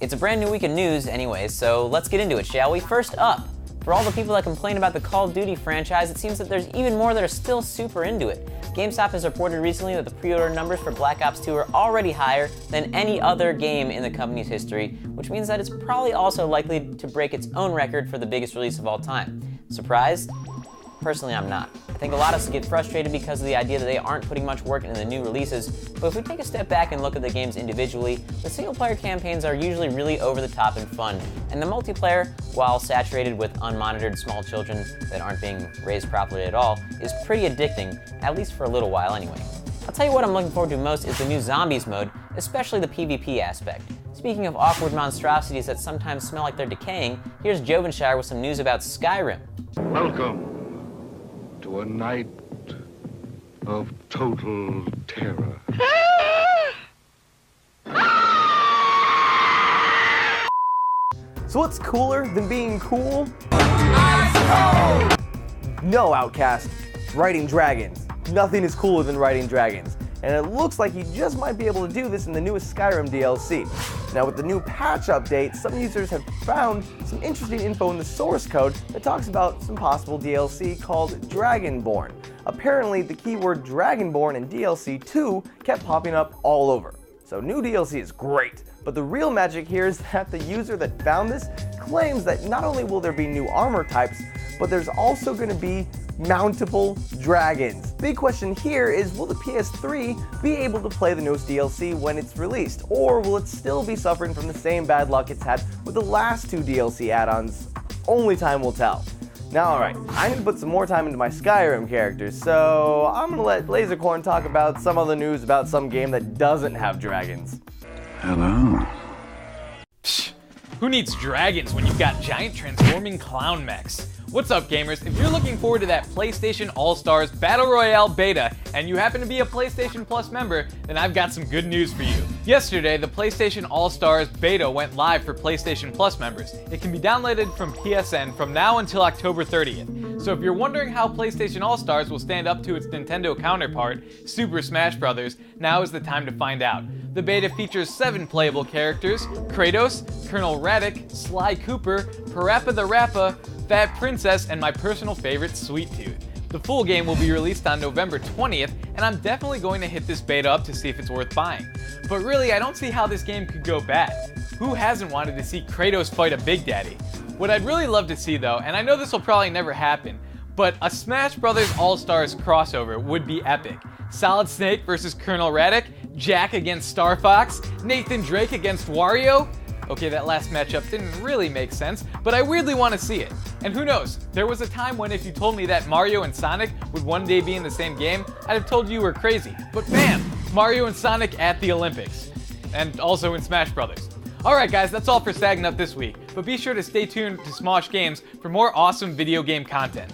It's a brand new week of news anyways, so let's get into it, shall we? First up, for all the people that complain about the Call of Duty franchise, it seems that there's even more that are still super into it. GameStop has reported recently that the pre-order numbers for Black Ops 2 are already higher than any other game in the company's history, which means that it's probably also likely to break its own record for the biggest release of all time. Surprised? Personally, I'm not. I think a lot of us get frustrated because of the idea that they aren't putting much work into the new releases, but if we take a step back and look at the games individually, the single-player campaigns are usually really over-the-top and fun, and the multiplayer, while saturated with unmonitored small children that aren't being raised properly at all, is pretty addicting, at least for a little while anyway. I'll tell you what I'm looking forward to most is the new Zombies mode, especially the PvP aspect. Speaking of awkward monstrosities that sometimes smell like they're decaying, here's Jovenshire with some news about Skyrim. Welcome to a night of total terror. So what's cooler than being cool? No, Outcast. Riding dragons. Nothing is cooler than riding dragons. And it looks like you just might be able to do this in the newest Skyrim DLC. Now with the new patch update, some users have found some interesting info in the source code that talks about some possible DLC called Dragonborn. Apparently the keyword Dragonborn in DLC 2 kept popping up all over. So new DLC is great, but the real magic here is that the user that found this claims that not only will there be new armor types, but there's also going to be mountable dragons. Big question here is, will the PS3 be able to play the newest DLC when it's released, or will it still be suffering from the same bad luck it's had with the last two DLC add-ons? Only time will tell. Now alright, I need to put some more time into my Skyrim characters, so I'm gonna let Lasercorn talk about some of the news about some game that doesn't have dragons. Hello. Psh, who needs dragons when you've got giant transforming clown mechs? What's up, gamers? If you're looking forward to that PlayStation All-Stars Battle Royale beta, and you happen to be a PlayStation Plus member, then I've got some good news for you. Yesterday, the PlayStation All-Stars beta went live for PlayStation Plus members. It can be downloaded from PSN from now until October 30th. So if you're wondering how PlayStation All-Stars will stand up to its Nintendo counterpart, Super Smash Bros., now is the time to find out. The beta features 7 playable characters: Kratos, Colonel Raddick, Sly Cooper, Parappa the Rappa, Fat Princess, and my personal favorite, Sweet Tooth. The full game will be released on November 20th, and I'm definitely going to hit this beta up to see if it's worth buying. But really, I don't see how this game could go bad. Who hasn't wanted to see Kratos fight a Big Daddy? What I'd really love to see though, and I know this will probably never happen, but a Smash Bros. All-Stars crossover would be epic. Solid Snake versus Colonel Raddick, Jack against Star Fox, Nathan Drake against Wario. Okay, that last matchup didn't really make sense, but I weirdly want to see it. And who knows, there was a time when if you told me that Mario and Sonic would one day be in the same game, I'd have told you were crazy. But bam! Mario and Sonic at the Olympics. And also in Smash Brothers. Alright guys, that's all for Sagnut this week, but be sure to stay tuned to Smosh Games for more awesome video game content.